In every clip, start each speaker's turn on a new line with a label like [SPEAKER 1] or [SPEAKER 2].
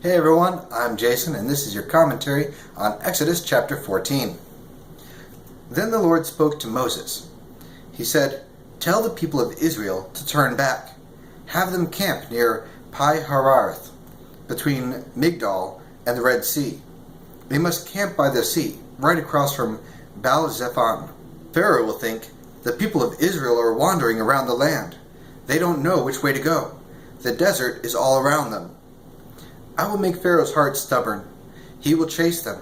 [SPEAKER 1] Hey everyone, I'm Jason, and this is your commentary on Exodus chapter 14. Then the Lord spoke to Moses. He said, "Tell the people of Israel to turn back. Have them camp near Pi-Hahiroth, between Migdol and the Red Sea. They must camp by the sea, right across from Baal-Zephon. Pharaoh will think, the people of Israel are wandering around the land. They don't know which way to go. The desert is all around them. I will make Pharaoh's heart stubborn. He will chase them.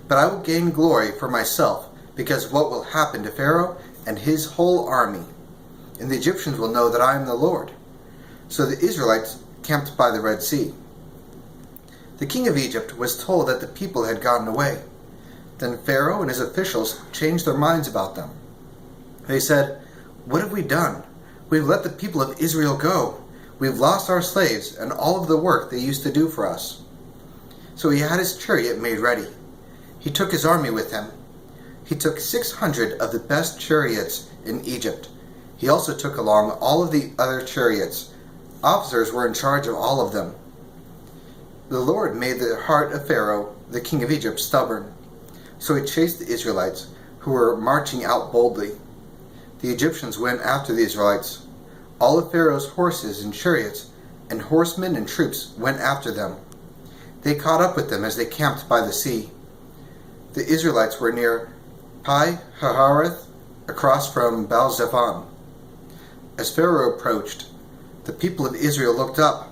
[SPEAKER 1] But I will gain glory for myself because of what will happen to Pharaoh and his whole army. And the Egyptians will know that I am the Lord." So the Israelites camped by the Red Sea. The king of Egypt was told that the people had gotten away. Then Pharaoh and his officials changed their minds about them. They said, "What have we done? We've let the people of Israel go. We've lost our slaves and all of the work they used to do for us." So he had his chariot made ready. He took his army with him. He took 600 of the best chariots in Egypt. He also took along all of the other chariots. Officers were in charge of all of them. The Lord made the heart of Pharaoh, the king of Egypt, stubborn. So he chased the Israelites, who were marching out boldly. The Egyptians went after the Israelites. All of Pharaoh's horses and chariots and horsemen and troops went after them. They caught up with them as they camped by the sea. The Israelites were near Pi-Hahiroth, across from Baal-Zephon. As Pharaoh approached, the people of Israel looked up.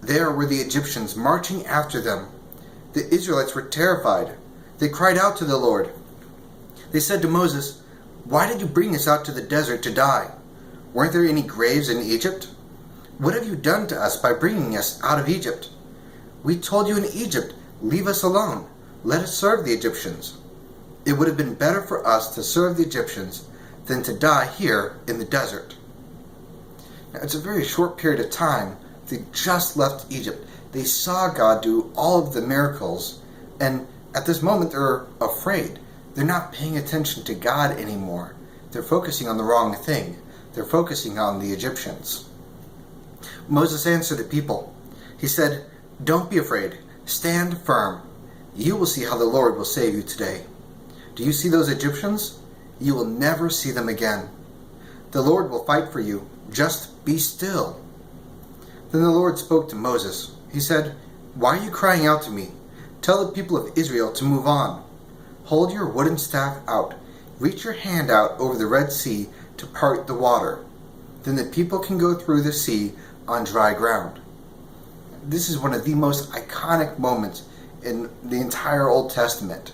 [SPEAKER 1] There were the Egyptians marching after them. The Israelites were terrified. They cried out to the Lord. They said to Moses, "Why did you bring us out to the desert to die? Weren't there any graves in Egypt? What have you done to us by bringing us out of Egypt? We told you in Egypt, 'Leave us alone. Let us serve the Egyptians.' It would have been better for us to serve the Egyptians than to die here in the desert." Now, it's a very short period of time. They just left Egypt. They saw God do all of the miracles, and at this moment they're afraid. They're not paying attention to God anymore. They're focusing on the wrong thing. They're focusing on the Egyptians. Moses answered the people. He said, "Don't be afraid. Stand firm. You will see how the Lord will save you today. Do you see those Egyptians? You will never see them again. The Lord will fight for you. Just be still." Then the Lord spoke to Moses. He said, "Why are you crying out to me? Tell the people of Israel to move on. Hold your wooden staff out. Reach your hand out over the Red Sea to part the water. Then the people can go through the sea on dry ground." This is one of the most iconic moments in the entire Old Testament.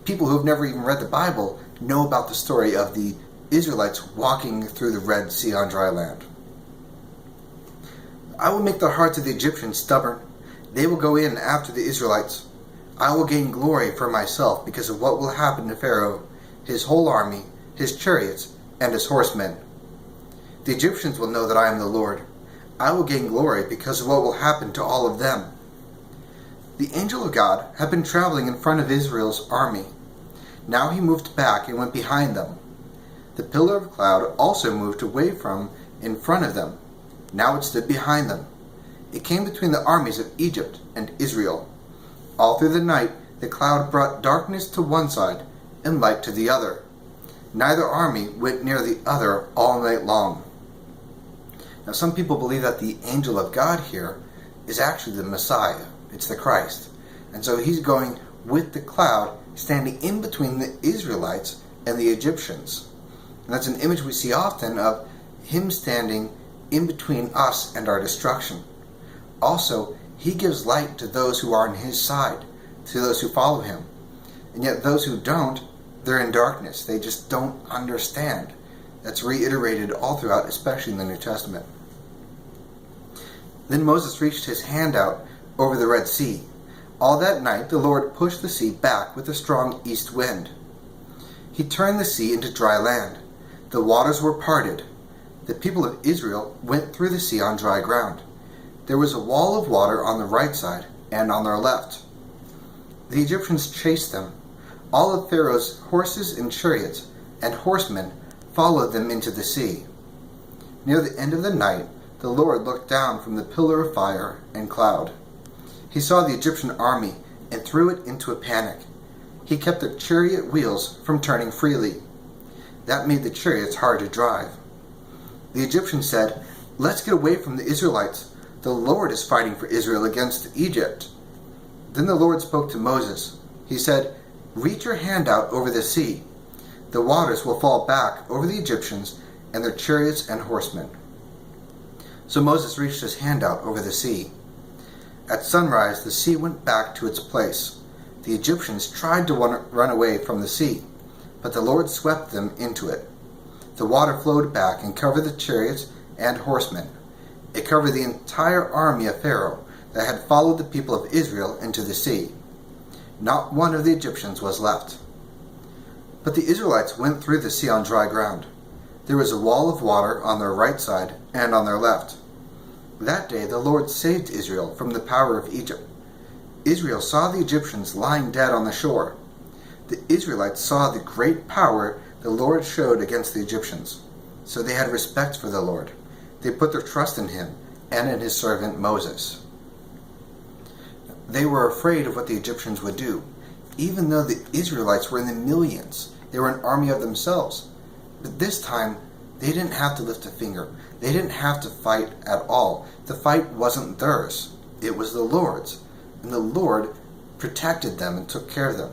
[SPEAKER 1] People who have never even read the Bible know about the story of the Israelites walking through the Red Sea on dry land. "I will make the hearts of the Egyptians stubborn. They will go in after the Israelites. I will gain glory for myself because of what will happen to Pharaoh, his whole army, his chariots, and his horsemen. The Egyptians will know that I am the Lord. I will gain glory because of what will happen to all of them." The angel of God had been traveling in front of Israel's army. Now he moved back and went behind them. The pillar of cloud also moved away from in front of them. Now it stood behind them. It came between the armies of Egypt and Israel. All through the night the cloud brought darkness to one side and light to the other. Neither army went near the other all night long. Now some people believe that the angel of God here is actually the Messiah. It's the Christ. And so he's going with the cloud, standing in between the Israelites and the Egyptians. And that's an image we see often of him standing in between us and our destruction. Also, he gives light to those who are on his side, to those who follow him. And yet those who don't, they're in darkness. They just don't understand. That's reiterated all throughout, especially in the New Testament. Then Moses reached his hand out over the Red Sea. All that night the Lord pushed the sea back with a strong east wind. He turned the sea into dry land. The waters were parted. The people of Israel went through the sea on dry ground. There was a wall of water on the right side and on their left. The Egyptians chased them. All of Pharaoh's horses and chariots and horsemen followed them into the sea. Near the end of the night, the Lord looked down from the pillar of fire and cloud. He saw the Egyptian army and threw it into a panic. He kept the chariot wheels from turning freely. That made the chariots hard to drive. The Egyptians said, "Let's get away from the Israelites. The Lord is fighting for Israel against Egypt." Then the Lord spoke to Moses. He said, "Reach your hand out over the sea. The waters will fall back over the Egyptians and their chariots and horsemen." So Moses reached his hand out over the sea. At sunrise, the sea went back to its place. The Egyptians tried to run away from the sea, but the Lord swept them into it. The water flowed back and covered the chariots and horsemen. It covered the entire army of Pharaoh that had followed the people of Israel into the sea. Not one of the Egyptians was left. But the Israelites went through the sea on dry ground. There was a wall of water on their right side and on their left. That day the Lord saved Israel from the power of Egypt. Israel saw the Egyptians lying dead on the shore. The Israelites saw the great power the Lord showed against the Egyptians. So they had respect for the Lord. They put their trust in him and in his servant Moses. They were afraid of what the Egyptians would do. Even though the Israelites were in the millions, they were an army of themselves. But this time, they didn't have to lift a finger. They didn't have to fight at all. The fight wasn't theirs. It was the Lord's. And the Lord protected them and took care of them.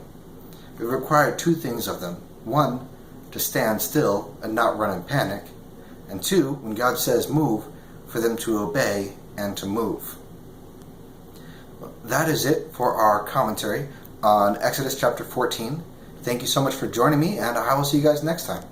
[SPEAKER 1] It required two things of them. One, to stand still and not run in panic. And two, when God says move, for them to obey and to move. That is it for our commentary on Exodus chapter 14. Thank you so much for joining me, and I will see you guys next time.